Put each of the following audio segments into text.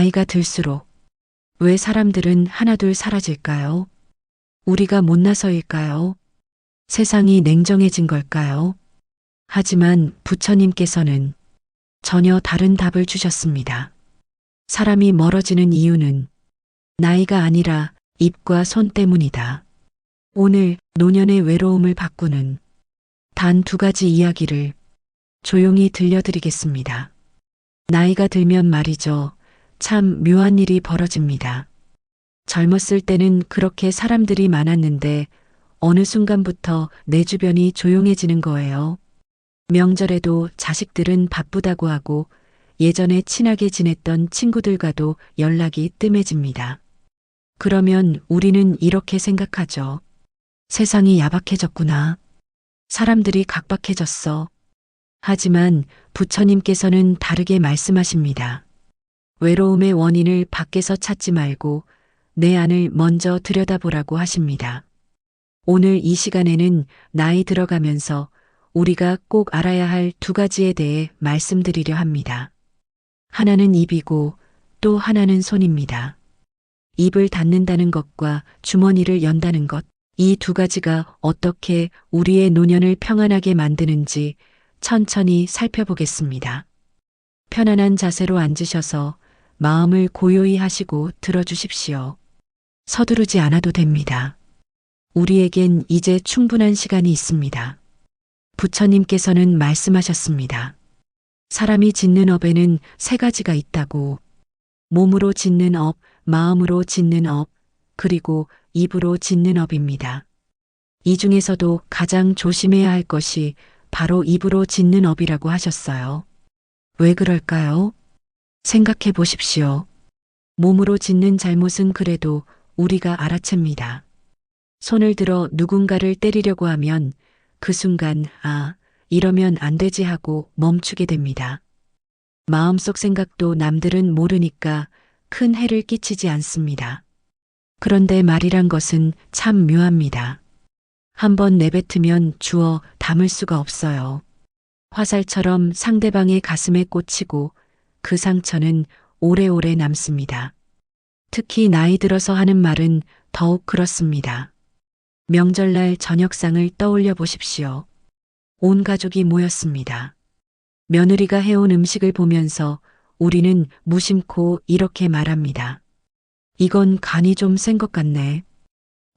나이가 들수록 왜 사람들은 하나둘 사라질까요? 우리가 못나서일까요? 세상이 냉정해진 걸까요? 하지만 부처님께서는 전혀 다른 답을 주셨습니다. 사람이 멀어지는 이유는 나이가 아니라 입과 손 때문이다. 오늘 노년의 외로움을 바꾸는 단 2가지 이야기를 조용히 들려드리겠습니다. 나이가 들면 말이죠. 참 묘한 일이 벌어집니다. 젊었을 때는 그렇게 사람들이 많았는데 어느 순간부터 내 주변이 조용해지는 거예요. 명절에도 자식들은 바쁘다고 하고 예전에 친하게 지냈던 친구들과도 연락이 뜸해집니다. 그러면 우리는 이렇게 생각하죠. 세상이 야박해졌구나. 사람들이 각박해졌어. 하지만 부처님께서는 다르게 말씀하십니다. 외로움의 원인을 밖에서 찾지 말고 내 안을 먼저 들여다보라고 하십니다. 오늘 이 시간에는 나이 들어가면서 우리가 꼭 알아야 할 2가지에 대해 말씀드리려 합니다. 하나는 입이고 또 하나는 손입니다. 입을 닫는다는 것과 주머니를 연다는 것, 이 2가지가 어떻게 우리의 노년을 평안하게 만드는지 천천히 살펴보겠습니다. 편안한 자세로 앉으셔서 마음을 고요히 하시고 들어주십시오. 서두르지 않아도 됩니다. 우리에겐 이제 충분한 시간이 있습니다. 부처님께서는 말씀하셨습니다. 사람이 짓는 업에는 3가지가 있다고. 몸으로 짓는 업, 마음으로 짓는 업, 그리고 입으로 짓는 업입니다. 이 중에서도 가장 조심해야 할 것이 바로 입으로 짓는 업이라고 하셨어요. 왜 그럴까요? 생각해 보십시오. 몸으로 짓는 잘못은 그래도 우리가 알아챕니다. 손을 들어 누군가를 때리려고 하면 그 순간 이러면 안 되지 하고 멈추게 됩니다. 마음속 생각도 남들은 모르니까 큰 해를 끼치지 않습니다. 그런데 말이란 것은 참 묘합니다. 한번 내뱉으면 주워 담을 수가 없어요. 화살처럼 상대방의 가슴에 꽂히고 그 상처는 오래오래 남습니다. 특히 나이 들어서 하는 말은 더욱 그렇습니다. 명절날 저녁상을 떠올려 보십시오. 온 가족이 모였습니다. 며느리가 해온 음식을 보면서 우리는 무심코 이렇게 말합니다. 이건 간이 좀 센 것 같네.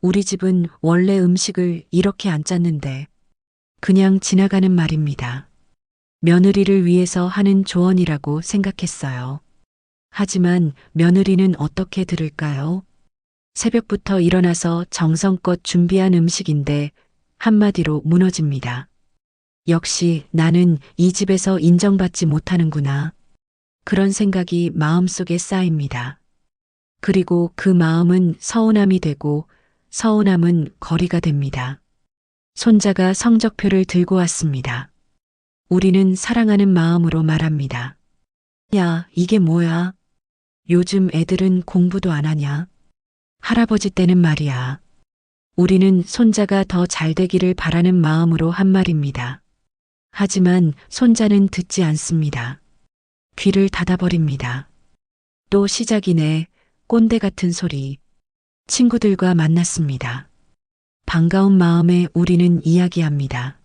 우리 집은 원래 음식을 이렇게 안 짰는데. 그냥 지나가는 말입니다. 며느리를 위해서 하는 조언이라고 생각했어요. 하지만 며느리는 어떻게 들을까요? 새벽부터 일어나서 정성껏 준비한 음식인데 한마디로 무너집니다. 역시 나는 이 집에서 인정받지 못하는구나. 그런 생각이 마음속에 쌓입니다. 그리고 그 마음은 서운함이 되고 서운함은 거리가 됩니다. 손자가 성적표를 들고 왔습니다. 우리는 사랑하는 마음으로 말합니다. 야, 이게 뭐야? 요즘 애들은 공부도 안 하냐? 할아버지 때는 말이야. 우리는 손자가 더 잘 되기를 바라는 마음으로 한 말입니다. 하지만 손자는 듣지 않습니다. 귀를 닫아버립니다. 또 시작이네. 꼰대 같은 소리. 친구들과 만났습니다. 반가운 마음에 우리는 이야기합니다.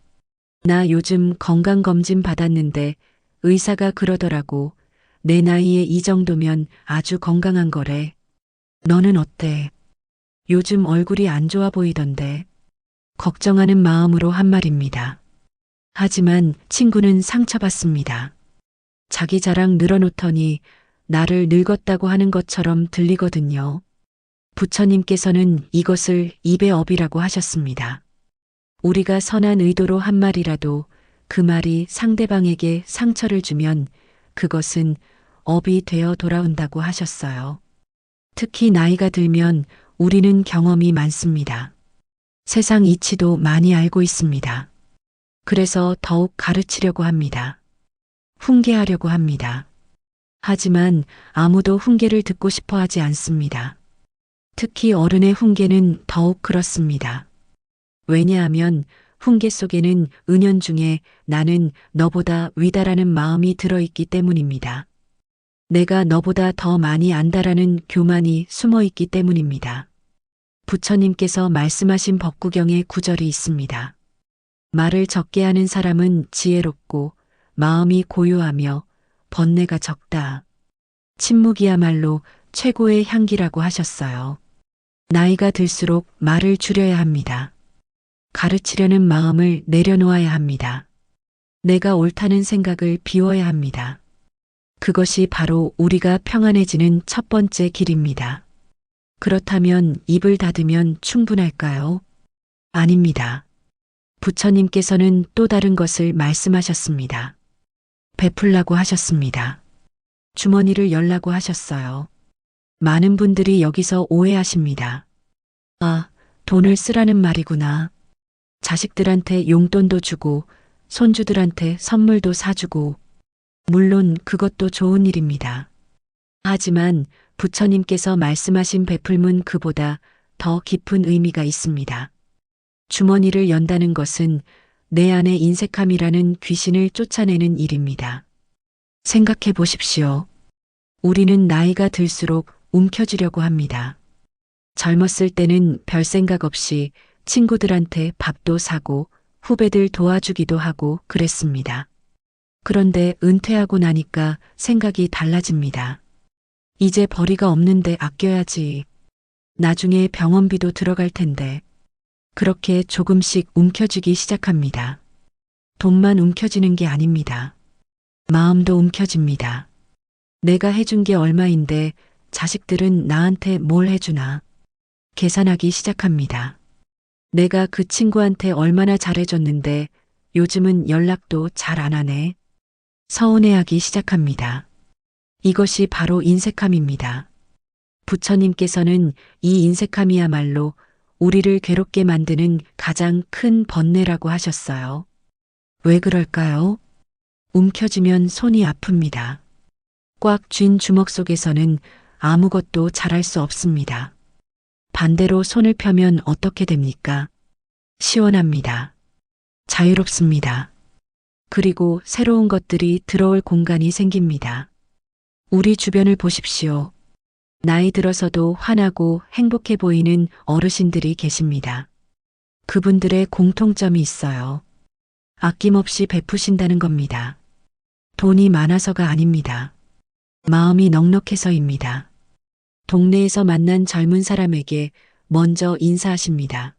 나 요즘 건강검진 받았는데 의사가 그러더라고. 내 나이에 이 정도면 아주 건강한 거래. 너는 어때? 요즘 얼굴이 안 좋아 보이던데. 걱정하는 마음으로 한 말입니다. 하지만 친구는 상처받습니다. 자기 자랑 늘어놓더니 나를 늙었다고 하는 것처럼 들리거든요. 부처님께서는 이것을 입의 업이라고 하셨습니다. 우리가 선한 의도로 한 말이라도 그 말이 상대방에게 상처를 주면 그것은 업이 되어 돌아온다고 하셨어요. 특히 나이가 들면 우리는 경험이 많습니다. 세상 이치도 많이 알고 있습니다. 그래서 더욱 가르치려고 합니다. 훈계하려고 합니다. 하지만 아무도 훈계를 듣고 싶어 하지 않습니다. 특히 어른의 훈계는 더욱 그렇습니다. 왜냐하면 훈계 속에는 은연중에 나는 너보다 위다라는 마음이 들어있기 때문입니다. 내가 너보다 더 많이 안다라는 교만이 숨어 있기 때문입니다. 부처님께서 말씀하신 법구경에 구절이 있습니다. 말을 적게 하는 사람은 지혜롭고 마음이 고요하며 번뇌가 적다. 침묵이야말로 최고의 향기라고 하셨어요. 나이가 들수록 말을 줄여야 합니다. 가르치려는 마음을 내려놓아야 합니다. 내가 옳다는 생각을 비워야 합니다. 그것이 바로 우리가 평안해지는 첫 번째 길입니다. 그렇다면 입을 닫으면 충분할까요? 아닙니다. 부처님께서는 또 다른 것을 말씀하셨습니다. 베풀라고 하셨습니다. 주머니를 열라고 하셨어요. 많은 분들이 여기서 오해하십니다. 아, 돈을 쓰라는 말이구나. 자식들한테 용돈도 주고 손주들한테 선물도 사주고 물론 그것도 좋은 일입니다. 하지만 부처님께서 말씀하신 베풀문 그보다 더 깊은 의미가 있습니다. 주머니를 연다는 것은 내 안에 인색함이라는 귀신을 쫓아내는 일입니다. 생각해 보십시오. 우리는 나이가 들수록 움켜쥐려고 합니다. 젊었을 때는 별 생각 없이 친구들한테 밥도 사고 후배들 도와주기도 하고 그랬습니다. 그런데 은퇴하고 나니까 생각이 달라집니다. 이제 벌이가 없는데 아껴야지. 나중에 병원비도 들어갈 텐데. 그렇게 조금씩 움켜쥐기 시작합니다. 돈만 움켜쥐는 게 아닙니다. 마음도 움켜집니다. 내가 해준 게 얼마인데 자식들은 나한테 뭘 해주나. 계산하기 시작합니다. 내가 그 친구한테 얼마나 잘해줬는데 요즘은 연락도 잘 안 하네. 서운해하기 시작합니다. 이것이 바로 인색함입니다. 부처님께서는 이 인색함이야말로 우리를 괴롭게 만드는 가장 큰 번뇌라고 하셨어요. 왜 그럴까요? 움켜쥐면 손이 아픕니다. 꽉 쥔 주먹 속에서는 아무것도 잘할 수 없습니다. 반대로 손을 펴면 어떻게 됩니까? 시원합니다. 자유롭습니다. 그리고 새로운 것들이 들어올 공간이 생깁니다. 우리 주변을 보십시오. 나이 들어서도 환하고 행복해 보이는 어르신들이 계십니다. 그분들의 공통점이 있어요. 아낌없이 베푸신다는 겁니다. 돈이 많아서가 아닙니다. 마음이 넉넉해서입니다. 동네에서 만난 젊은 사람에게 먼저 인사하십니다.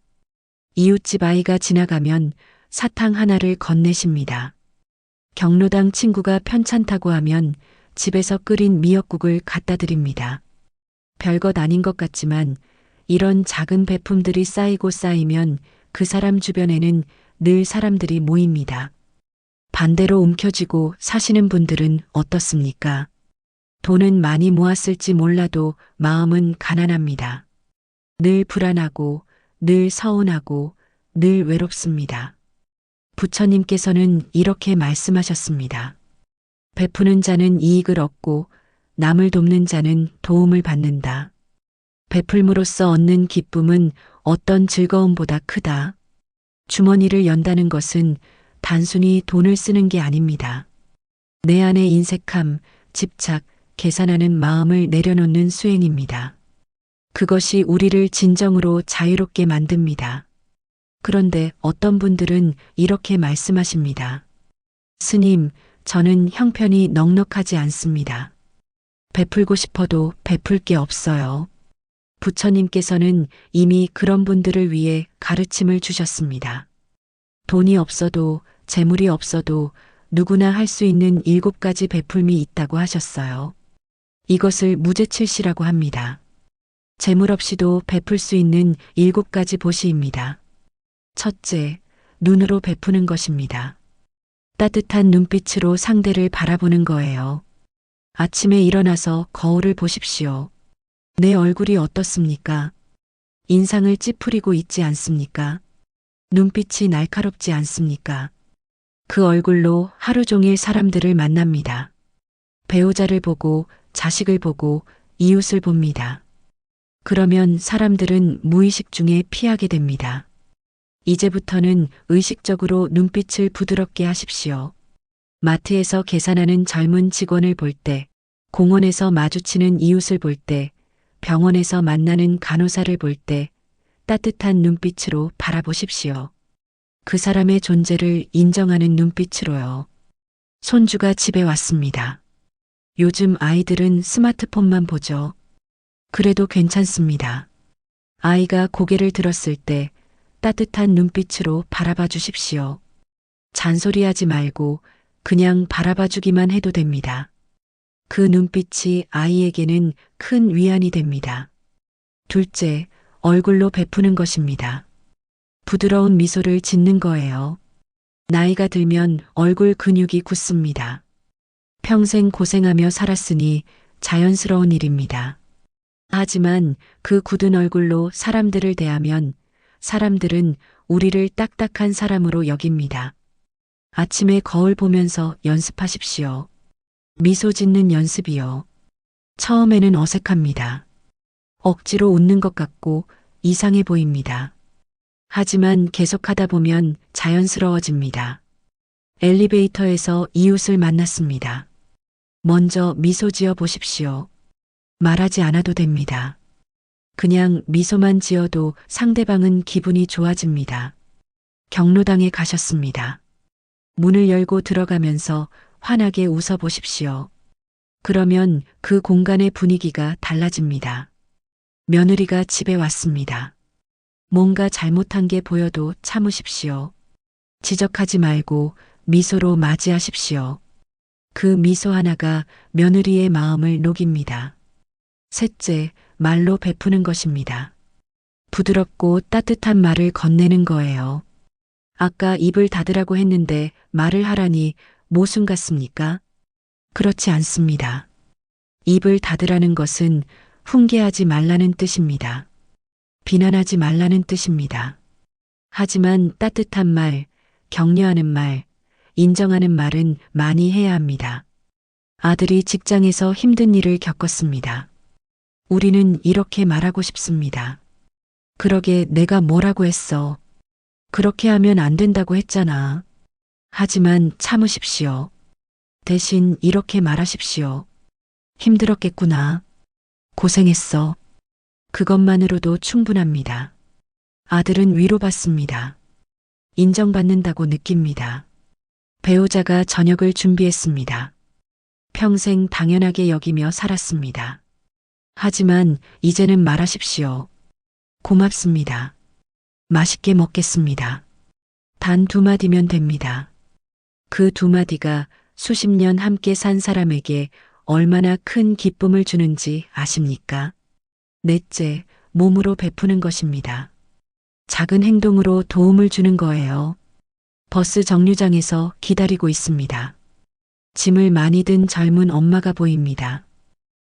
이웃집 아이가 지나가면 사탕 하나를 건네십니다. 경로당 친구가 편찮다고 하면 집에서 끓인 미역국을 갖다 드립니다. 별것 아닌 것 같지만 이런 작은 베품들이 쌓이고 쌓이면 그 사람 주변에는 늘 사람들이 모입니다. 반대로 움켜쥐고 사시는 분들은 어떻습니까? 돈은 많이 모았을지 몰라도 마음은 가난합니다. 늘 불안하고 늘 서운하고 늘 외롭습니다. 부처님께서는 이렇게 말씀하셨습니다. 베푸는 자는 이익을 얻고 남을 돕는 자는 도움을 받는다. 베풀므로써 얻는 기쁨은 어떤 즐거움보다 크다. 주머니를 연다는 것은 단순히 돈을 쓰는 게 아닙니다. 내 안의 인색함, 집착, 계산하는 마음을 내려놓는 수행입니다. 그것이 우리를 진정으로 자유롭게 만듭니다. 그런데 어떤 분들은 이렇게 말씀하십니다. 스님, 저는 형편이 넉넉하지 않습니다. 베풀고 싶어도 베풀 게 없어요. 부처님께서는 이미 그런 분들을 위해 가르침을 주셨습니다. 돈이 없어도 재물이 없어도 누구나 할 수 있는 7가지 베풀미 있다고 하셨어요. 이것을 무제칠시라고 합니다. 재물 없이도 베풀 수 있는 7가지 보시입니다. 첫째, 눈으로 베푸는 것입니다. 따뜻한 눈빛으로 상대를 바라보는 거예요. 아침에 일어나서 거울을 보십시오. 내 얼굴이 어떻습니까? 인상을 찌푸리고 있지 않습니까? 눈빛이 날카롭지 않습니까? 그 얼굴로 하루 종일 사람들을 만납니다. 배우자를 보고 자식을 보고 이웃을 봅니다. 그러면 사람들은 무의식 중에 피하게 됩니다. 이제부터는 의식적으로 눈빛을 부드럽게 하십시오. 마트에서 계산하는 젊은 직원을 볼 때 공원에서 마주치는 이웃을 볼 때, 병원에서 만나는 간호사를 볼 때 따뜻한 눈빛으로 바라보십시오. 그 사람의 존재를 인정하는 눈빛으로요. 손주가 집에 왔습니다. 요즘 아이들은 스마트폰만 보죠. 그래도 괜찮습니다. 아이가 고개를 들었을 때 따뜻한 눈빛으로 바라봐 주십시오. 잔소리하지 말고 그냥 바라봐 주기만 해도 됩니다. 그 눈빛이 아이에게는 큰 위안이 됩니다. 둘째, 얼굴로 베푸는 것입니다. 부드러운 미소를 짓는 거예요. 나이가 들면 얼굴 근육이 굳습니다. 평생 고생하며 살았으니 자연스러운 일입니다. 하지만 그 굳은 얼굴로 사람들을 대하면 사람들은 우리를 딱딱한 사람으로 여깁니다. 아침에 거울 보면서 연습하십시오. 미소 짓는 연습이요. 처음에는 어색합니다. 억지로 웃는 것 같고 이상해 보입니다. 하지만 계속하다 보면 자연스러워집니다. 엘리베이터에서 이웃을 만났습니다. 먼저 미소 지어 보십시오. 말하지 않아도 됩니다. 그냥 미소만 지어도 상대방은 기분이 좋아집니다. 경로당에 가셨습니다. 문을 열고 들어가면서 환하게 웃어 보십시오. 그러면 그 공간의 분위기가 달라집니다. 며느리가 집에 왔습니다. 뭔가 잘못한 게 보여도 참으십시오. 지적하지 말고 미소로 맞이하십시오. 그 미소 하나가 며느리의 마음을 녹입니다. 셋째, 말로 베푸는 것입니다. 부드럽고 따뜻한 말을 건네는 거예요. 아까 입을 닫으라고 했는데 말을 하라니 모순 같습니까? 그렇지 않습니다. 입을 닫으라는 것은 훈계하지 말라는 뜻입니다. 비난하지 말라는 뜻입니다. 하지만 따뜻한 말, 격려하는 말, 인정하는 말은 많이 해야 합니다. 아들이 직장에서 힘든 일을 겪었습니다. 우리는 이렇게 말하고 싶습니다. 그러게 내가 뭐라고 했어. 그렇게 하면 안 된다고 했잖아. 하지만 참으십시오. 대신 이렇게 말하십시오. 힘들었겠구나. 고생했어. 그것만으로도 충분합니다. 아들은 위로받습니다. 인정받는다고 느낍니다. 배우자가 저녁을 준비했습니다. 평생 당연하게 여기며 살았습니다. 하지만 이제는 말하십시오. 고맙습니다. 맛있게 먹겠습니다. 단 2마디면 됩니다. 그 2마디가 수십 년 함께 산 사람에게 얼마나 큰 기쁨을 주는지 아십니까? 넷째, 몸으로 베푸는 것입니다. 작은 행동으로 도움을 주는 거예요. 버스 정류장에서 기다리고 있습니다. 짐을 많이 든 젊은 엄마가 보입니다.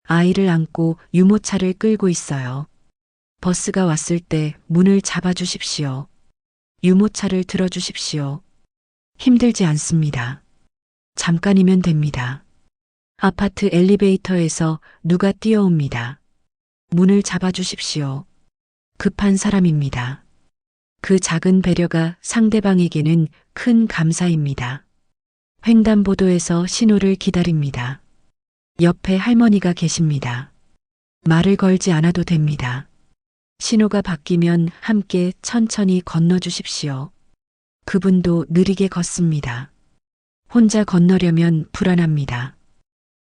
아이를 안고 유모차를 끌고 있어요. 버스가 왔을 때 문을 잡아주십시오. 유모차를 들어주십시오. 힘들지 않습니다. 잠깐이면 됩니다. 아파트 엘리베이터에서 누가 뛰어옵니다. 문을 잡아주십시오. 급한 사람입니다. 그 작은 배려가 상대방에게는 큰 감사입니다. 횡단보도에서 신호를 기다립니다. 옆에 할머니가 계십니다. 말을 걸지 않아도 됩니다. 신호가 바뀌면 함께 천천히 건너주십시오. 그분도 느리게 걷습니다. 혼자 건너려면 불안합니다.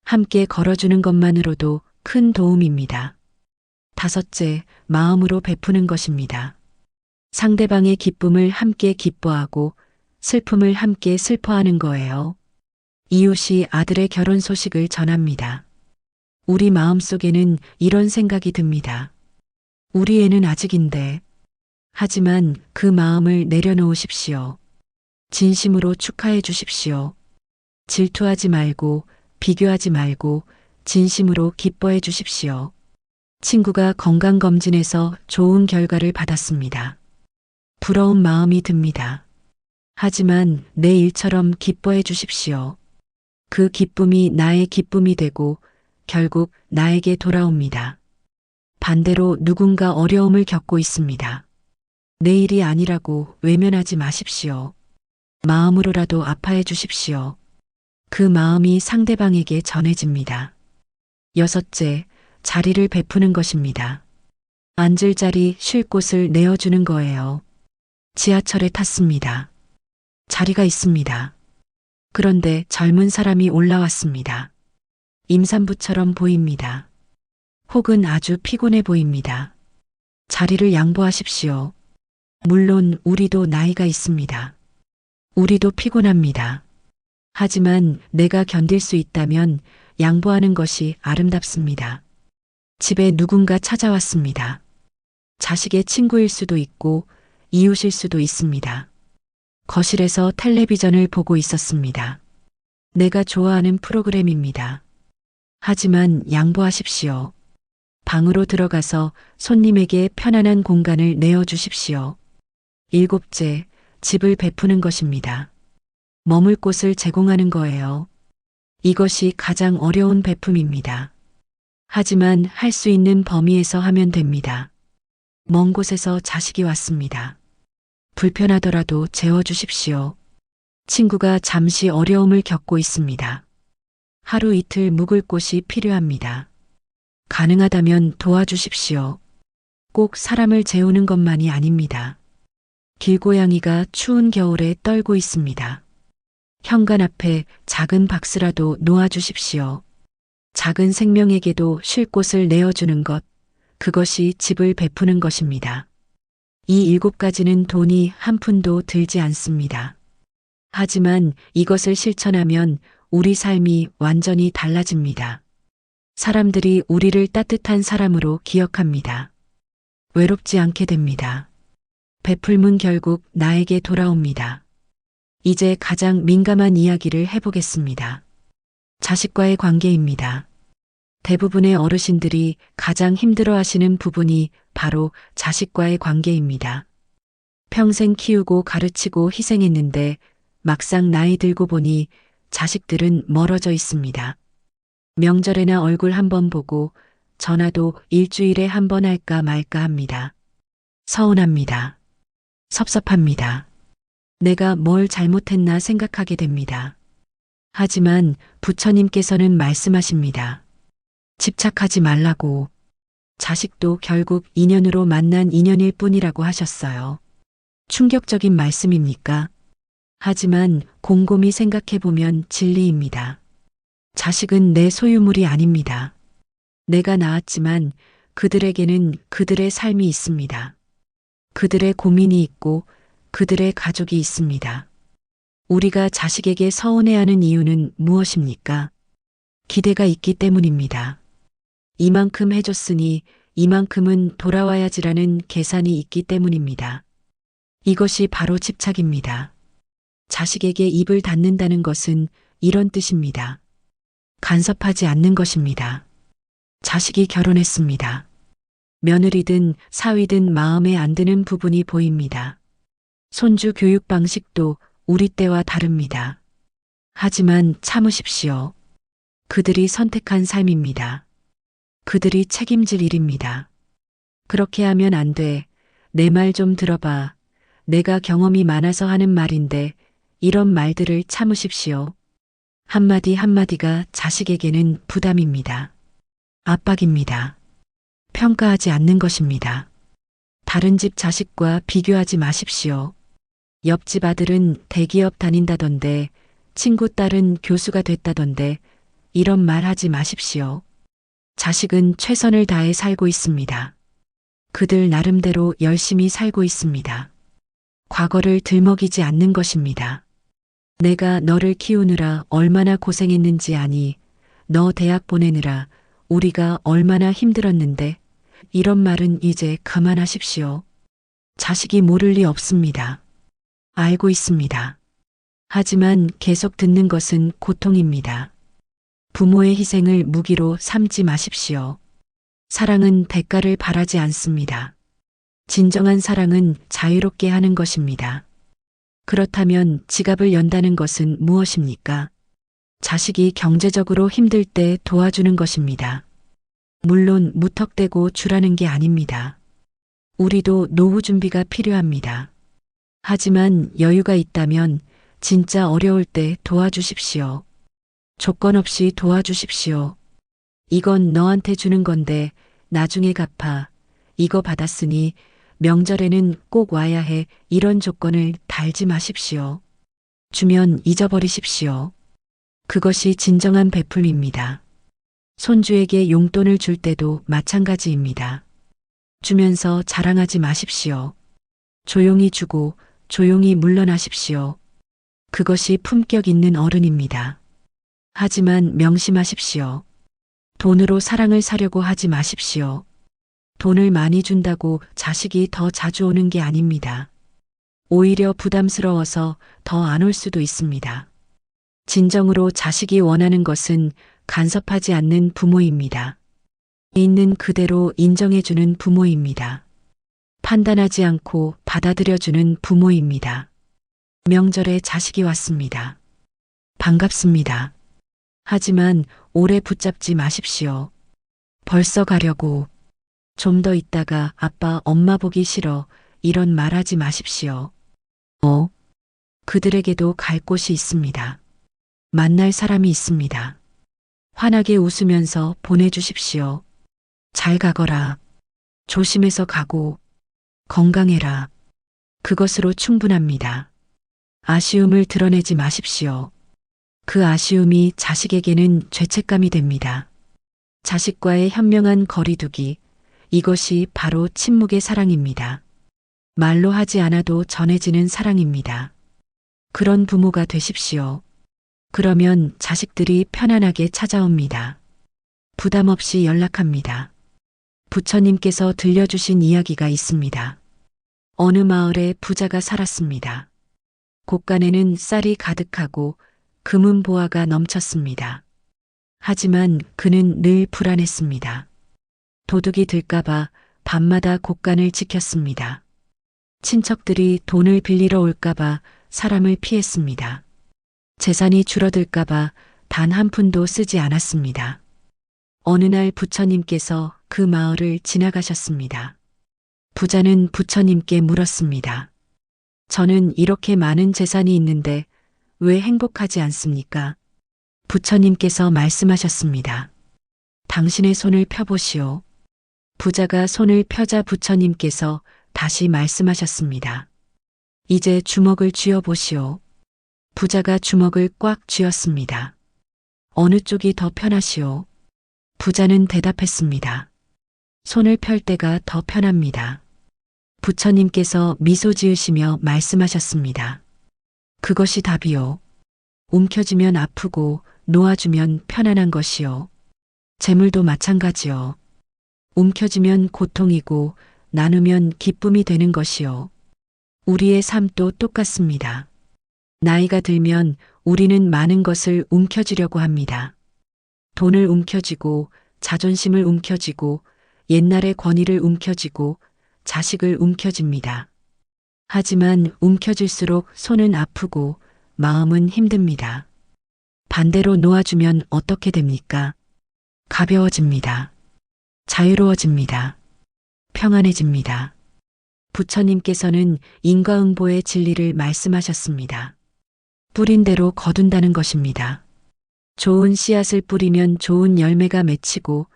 함께 걸어주는 것만으로도 큰 도움입니다. 다섯째, 마음으로 베푸는 것입니다. 상대방의 기쁨을 함께 기뻐하고 슬픔을 함께 슬퍼하는 거예요. 이웃이 아들의 결혼 소식을 전합니다. 우리 마음속에는 이런 생각이 듭니다. 우리 애는 아직인데. 하지만 그 마음을 내려놓으십시오. 진심으로 축하해 주십시오. 질투하지 말고 비교하지 말고 진심으로 기뻐해 주십시오. 친구가 건강검진에서 좋은 결과를 받았습니다. 부러운 마음이 듭니다. 하지만 내 일처럼 기뻐해 주십시오. 그 기쁨이 나의 기쁨이 되고 결국 나에게 돌아옵니다. 반대로 누군가 어려움을 겪고 있습니다. 내 일이 아니라고 외면하지 마십시오. 마음으로라도 아파해 주십시오. 그 마음이 상대방에게 전해집니다. 6째, 자리를 베푸는 것입니다. 앉을 자리, 쉴 곳을 내어주는 거예요. 지하철에 탔습니다. 자리가 있습니다. 그런데 젊은 사람이 올라왔습니다. 임산부처럼 보입니다. 혹은 아주 피곤해 보입니다. 자리를 양보하십시오. 물론 우리도 나이가 있습니다. 우리도 피곤합니다. 하지만 내가 견딜 수 있다면 양보하는 것이 아름답습니다. 집에 누군가 찾아왔습니다. 자식의 친구일 수도 있고 이웃일 수도 있습니다. 거실에서 텔레비전을 보고 있었습니다. 내가 좋아하는 프로그램입니다. 하지만 양보하십시오. 방으로 들어가서 손님에게 편안한 공간을 내어주십시오. 7째, 집을 베푸는 것입니다. 머물 곳을 제공하는 거예요. 이것이 가장 어려운 베품입니다. 하지만 할 수 있는 범위에서 하면 됩니다. 먼 곳에서 자식이 왔습니다. 불편하더라도 재워주십시오. 친구가 잠시 어려움을 겪고 있습니다. 하루 이틀 묵을 곳이 필요합니다. 가능하다면 도와주십시오. 꼭 사람을 재우는 것만이 아닙니다. 길고양이가 추운 겨울에 떨고 있습니다. 현관 앞에 작은 박스라도 놓아주십시오. 작은 생명에게도 쉴 곳을 내어주는 것, 그것이 집을 베푸는 것입니다. 이 7가지는 돈이 한 푼도 들지 않습니다. 하지만 이것을 실천하면 우리 삶이 완전히 달라집니다. 사람들이 우리를 따뜻한 사람으로 기억합니다. 외롭지 않게 됩니다. 베풀면 결국 나에게 돌아옵니다. 이제 가장 민감한 이야기를 해보겠습니다. 자식과의 관계입니다. 대부분의 어르신들이 가장 힘들어하시는 부분이 바로 자식과의 관계입니다. 평생 키우고 가르치고 희생했는데 막상 나이 들고 보니 자식들은 멀어져 있습니다. 명절에나 얼굴 한번 보고 전화도 일주일에 한 번 할까 말까 합니다. 서운합니다. 섭섭합니다. 내가 뭘 잘못했나 생각하게 됩니다. 하지만 부처님께서는 말씀하십니다. 집착하지 말라고. 자식도 결국 인연으로 만난 인연일 뿐이라고 하셨어요. 충격적인 말씀입니까? 하지만 곰곰이 생각해보면 진리입니다. 자식은 내 소유물이 아닙니다. 내가 낳았지만 그들에게는 그들의 삶이 있습니다. 그들의 고민이 있고 그들의 가족이 있습니다. 우리가 자식에게 서운해하는 이유는 무엇입니까? 기대가 있기 때문입니다. 이만큼 해줬으니 이만큼은 돌아와야지라는 계산이 있기 때문입니다. 이것이 바로 집착입니다. 자식에게 입을 닫는다는 것은 이런 뜻입니다. 간섭하지 않는 것입니다. 자식이 결혼했습니다. 며느리든 사위든 마음에 안 드는 부분이 보입니다. 손주 교육 방식도 우리 때와 다릅니다. 하지만 참으십시오. 그들이 선택한 삶입니다. 그들이 책임질 일입니다. 그렇게 하면 안 돼. 내 말 좀 들어봐. 내가 경험이 많아서 하는 말인데 이런 말들을 참으십시오. 한마디 한마디가 자식에게는 부담입니다. 압박입니다. 평가하지 않는 것입니다. 다른 집 자식과 비교하지 마십시오. 옆집 아들은 대기업 다닌다던데, 친구 딸은 교수가 됐다던데, 이런 말 하지 마십시오. 자식은 최선을 다해 살고 있습니다. 그들 나름대로 열심히 살고 있습니다. 과거를 들먹이지 않는 것입니다. 내가 너를 키우느라 얼마나 고생했는지 아니, 너 대학 보내느라 우리가 얼마나 힘들었는데, 이런 말은 이제 그만하십시오. 자식이 모를 리 없습니다. 알고 있습니다. 하지만 계속 듣는 것은 고통입니다. 부모의 희생을 무기로 삼지 마십시오. 사랑은 대가를 바라지 않습니다. 진정한 사랑은 자유롭게 하는 것입니다. 그렇다면 지갑을 연다는 것은 무엇입니까? 자식이 경제적으로 힘들 때 도와주는 것입니다. 물론 무턱대고 주라는 게 아닙니다. 우리도 노후 준비가 필요합니다. 하지만 여유가 있다면 진짜 어려울 때 도와주십시오. 조건 없이 도와주십시오. 이건 너한테 주는 건데 나중에 갚아. 이거 받았으니 명절에는 꼭 와야 해. 이런 조건을 달지 마십시오. 주면 잊어버리십시오. 그것이 진정한 베풀입니다. 손주에게 용돈을 줄 때도 마찬가지입니다. 주면서 자랑하지 마십시오. 조용히 주고 조용히 물러나십시오. 그것이 품격 있는 어른입니다. 하지만 명심하십시오. 돈으로 사랑을 사려고 하지 마십시오. 돈을 많이 준다고 자식이 더 자주 오는 게 아닙니다. 오히려 부담스러워서 더 안 올 수도 있습니다. 진정으로 자식이 원하는 것은 간섭하지 않는 부모입니다. 있는 그대로 인정해주는 부모입니다. 판단하지 않고 받아들여주는 부모입니다. 명절에 자식이 왔습니다. 반갑습니다. 하지만 오래 붙잡지 마십시오. 벌써 가려고. 좀 더 있다가 아빠 엄마 보기 싫어. 이런 말하지 마십시오. 그들에게도 갈 곳이 있습니다. 만날 사람이 있습니다. 환하게 웃으면서 보내주십시오. 잘 가거라. 조심해서 가고 건강해라. 그것으로 충분합니다. 아쉬움을 드러내지 마십시오. 그 아쉬움이 자식에게는 죄책감이 됩니다. 자식과의 현명한 거리두기, 이것이 바로 침묵의 사랑입니다. 말로 하지 않아도 전해지는 사랑입니다. 그런 부모가 되십시오. 그러면 자식들이 편안하게 찾아옵니다. 부담 없이 연락합니다. 부처님께서 들려주신 이야기가 있습니다. 어느 마을에 부자가 살았습니다. 곳간에는 쌀이 가득하고 금은 보화가 넘쳤습니다. 하지만 그는 늘 불안했습니다. 도둑이 들까봐 밤마다 곳간을 지켰습니다. 친척들이 돈을 빌리러 올까봐 사람을 피했습니다. 재산이 줄어들까봐 단 한 푼도 쓰지 않았습니다. 어느 날 부처님께서 그 마을을 지나가셨습니다. 부자는 부처님께 물었습니다. 저는 이렇게 많은 재산이 있는데 왜 행복하지 않습니까? 부처님께서 말씀하셨습니다. 당신의 손을 펴보시오. 부자가 손을 펴자 부처님께서 다시 말씀하셨습니다. 이제 주먹을 쥐어보시오. 부자가 주먹을 꽉 쥐었습니다. 어느 쪽이 더 편하시오? 부자는 대답했습니다. 손을 펼 때가 더 편합니다. 부처님께서 미소 지으시며 말씀하셨습니다. 그것이 답이요. 움켜쥐면 아프고 놓아주면 편안한 것이요. 재물도 마찬가지요. 움켜쥐면 고통이고 나누면 기쁨이 되는 것이요. 우리의 삶도 똑같습니다. 나이가 들면 우리는 많은 것을 움켜쥐려고 합니다. 돈을 움켜쥐고 자존심을 움켜쥐고 옛날의 권위를 움켜쥐고 자식을 움켜쥡니다. 하지만 움켜쥘수록 손은 아프고 마음은 힘듭니다. 반대로 놓아주면 어떻게 됩니까? 가벼워집니다. 자유로워집니다. 평안해집니다. 부처님께서는 인과응보의 진리를 말씀하셨습니다. 뿌린 대로 거둔다는 것입니다. 좋은 씨앗을 뿌리면 좋은 열매가 맺히고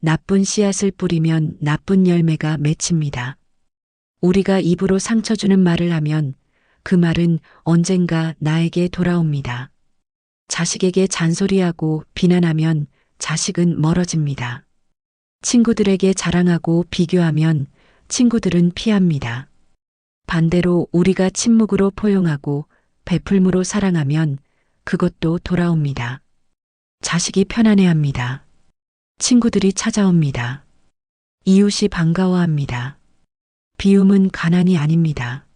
나쁜 씨앗을 뿌리면 나쁜 열매가 맺힙니다. 우리가 입으로 상처 주는 말을 하면 그 말은 언젠가 나에게 돌아옵니다. 자식에게 잔소리하고 비난하면 자식은 멀어집니다. 친구들에게 자랑하고 비교하면 친구들은 피합니다. 반대로 우리가 침묵으로 포용하고 베풀므로 사랑하면 그것도 돌아옵니다. 자식이 편안해합니다. 친구들이 찾아옵니다. 이웃이 반가워합니다. 비움은 가난이 아닙니다.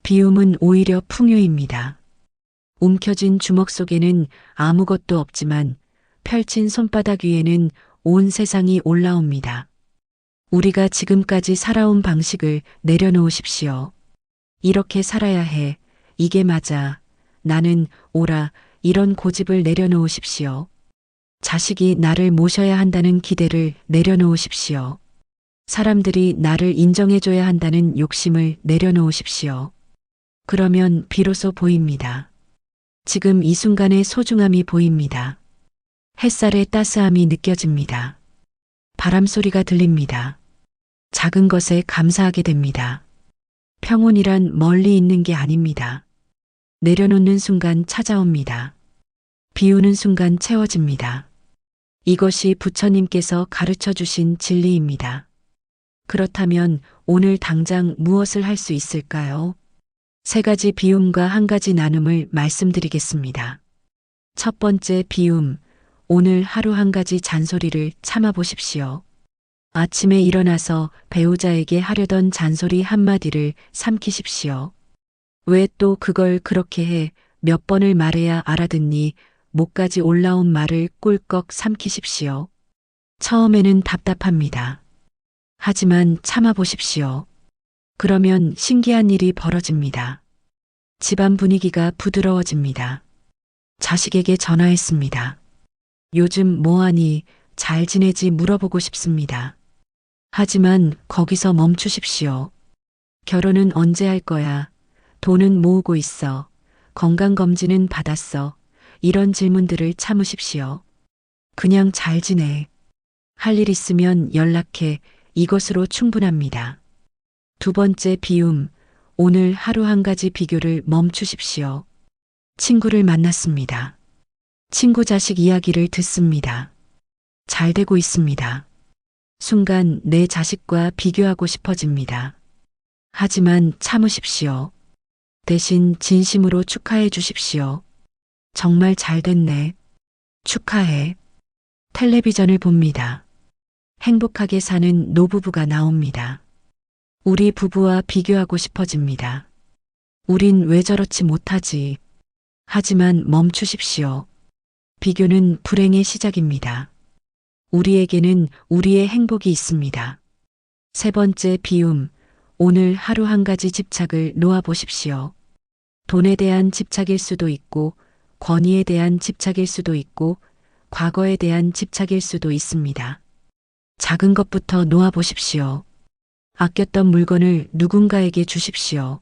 비움은 오히려 풍요입니다. 움켜쥔 주먹 속에는 아무것도 없지만 펼친 손바닥 위에는 온 세상이 올라옵니다. 우리가 지금까지 살아온 방식을 내려놓으십시오. 이렇게 살아야 해. 이게 맞아. 나는 옳아. 이런 고집을 내려놓으십시오. 자식이 나를 모셔야 한다는 기대를 내려놓으십시오. 사람들이 나를 인정해줘야 한다는 욕심을 내려놓으십시오. 그러면 비로소 보입니다. 지금 이 순간의 소중함이 보입니다. 햇살의 따스함이 느껴집니다. 바람 소리가 들립니다. 작은 것에 감사하게 됩니다. 평온이란 멀리 있는 게 아닙니다. 내려놓는 순간 찾아옵니다. 비우는 순간 채워집니다. 이것이 부처님께서 가르쳐 주신 진리입니다. 그렇다면 오늘 당장 무엇을 할 수 있을까요? 세 가지 비움과 한 가지 나눔을 말씀드리겠습니다. 첫 번째 비움, 오늘 하루 한 가지 잔소리를 참아 보십시오. 아침에 일어나서 배우자에게 하려던 잔소리 한마디를 삼키십시오. 왜 또 그걸 그렇게 해? 몇 번을 말해야 알아듣니? 목까지 올라온 말을 꿀꺽 삼키십시오. 처음에는 답답합니다. 하지만 참아 보십시오. 그러면 신기한 일이 벌어집니다. 집안 분위기가 부드러워집니다. 자식에게 전화했습니다. 요즘 뭐하니? 잘 지내지 물어보고 싶습니다. 하지만 거기서 멈추십시오. 결혼은 언제 할 거야? 돈은 모으고 있어. 건강검진은 받았어. 이런 질문들을 참으십시오. 그냥 잘 지내. 할 일 있으면 연락해. 이것으로 충분합니다. 두 번째 비움, 오늘 하루 한 가지 비교를 멈추십시오. 친구를 만났습니다. 친구 자식 이야기를 듣습니다. 잘 되고 있습니다. 순간 내 자식과 비교하고 싶어집니다. 하지만 참으십시오. 대신 진심으로 축하해 주십시오. 정말 잘 됐네. 축하해. 텔레비전을 봅니다. 행복하게 사는 노부부가 나옵니다. 우리 부부와 비교하고 싶어집니다. 우린 왜 저렇지 못하지? 하지만 멈추십시오. 비교는 불행의 시작입니다. 우리에게는 우리의 행복이 있습니다. 세 번째 비움, 오늘 하루 한 가지 집착을 놓아 보십시오. 돈에 대한 집착일 수도 있고, 권위에 대한 집착일 수도 있고, 과거에 대한 집착일 수도 있습니다. 작은 것부터 놓아 보십시오. 아꼈던 물건을 누군가에게 주십시오.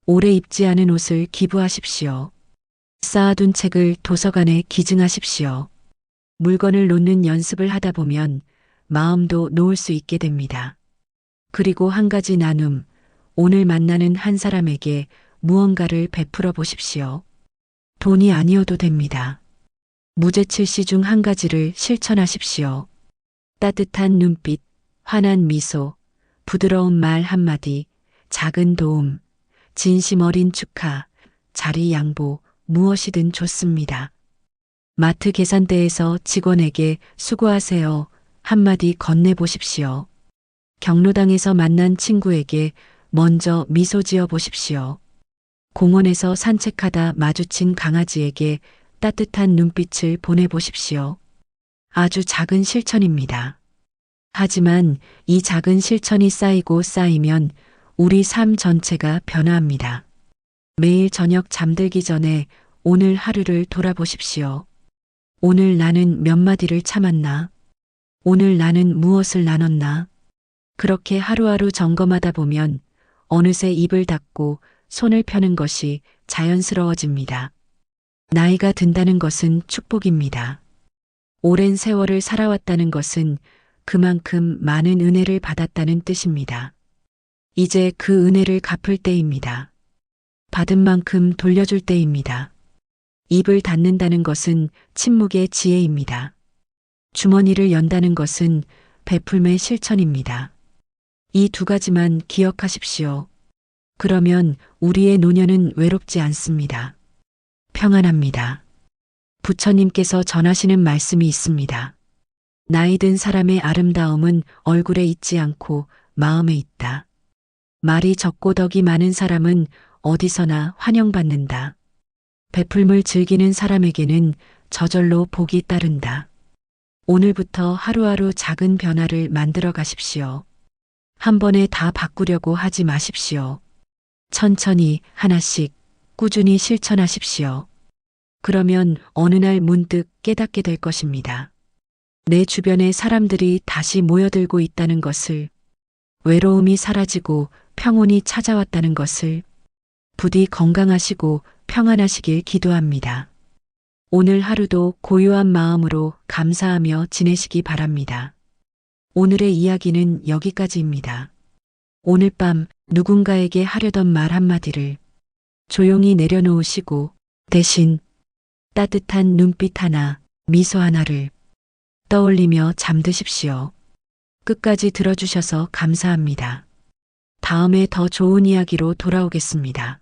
오래 입지 않은 옷을 기부하십시오. 쌓아둔 책을 도서관에 기증하십시오. 물건을 놓는 연습을 하다 보면 마음도 놓을 수 있게 됩니다. 그리고 한 가지 나눔, 오늘 만나는 한 사람에게 무언가를 베풀어 보십시오. 돈이 아니어도 됩니다. 무제칠시 중 한 가지를 실천하십시오. 따뜻한 눈빛, 환한 미소, 부드러운 말 한마디, 작은 도움, 진심 어린 축하, 자리 양보, 무엇이든 좋습니다. 마트 계산대에서 직원에게 수고하세요 한마디 건네보십시오. 경로당에서 만난 친구에게 먼저 미소 지어 보십시오. 공원에서 산책하다 마주친 강아지에게 따뜻한 눈빛을 보내보십시오. 아주 작은 실천입니다. 하지만 이 작은 실천이 쌓이고 쌓이면 우리 삶 전체가 변화합니다. 매일 저녁 잠들기 전에 오늘 하루를 돌아보십시오. 오늘 나는 몇 마디를 참았나? 오늘 나는 무엇을 나눴나? 그렇게 하루하루 점검하다 보면 어느새 입을 닫고 손을 펴는 것이 자연스러워집니다. 나이가 든다는 것은 축복입니다. 오랜 세월을 살아왔다는 것은 그만큼 많은 은혜를 받았다는 뜻입니다. 이제 그 은혜를 갚을 때입니다. 받은 만큼 돌려줄 때입니다. 입을 닫는다는 것은 침묵의 지혜입니다. 주머니를 연다는 것은 베풀매 실천입니다. 이 두 가지만 기억하십시오. 그러면 우리의 노년은 외롭지 않습니다. 평안합니다. 부처님께서 전하시는 말씀이 있습니다. 나이 든 사람의 아름다움은 얼굴에 있지 않고 마음에 있다. 말이 적고 덕이 많은 사람은 어디서나 환영받는다. 베풀물 즐기는 사람에게는 저절로 복이 따른다. 오늘부터 하루하루 작은 변화를 만들어 가십시오. 한 번에 다 바꾸려고 하지 마십시오. 천천히 하나씩 꾸준히 실천하십시오. 그러면 어느 날 문득 깨닫게 될 것입니다. 내 주변에 사람들이 다시 모여들고 있다는 것을, 외로움이 사라지고 평온이 찾아왔다는 것을, 부디 건강하시고 평안하시길 기도합니다. 오늘 하루도 고요한 마음으로 감사하며 지내시기 바랍니다. 오늘의 이야기는 여기까지입니다. 오늘 밤 누군가에게 하려던 말 한마디를 조용히 내려놓으시고 대신 따뜻한 눈빛 하나, 미소 하나를 떠올리며 잠드십시오. 끝까지 들어주셔서 감사합니다. 다음에 더 좋은 이야기로 돌아오겠습니다.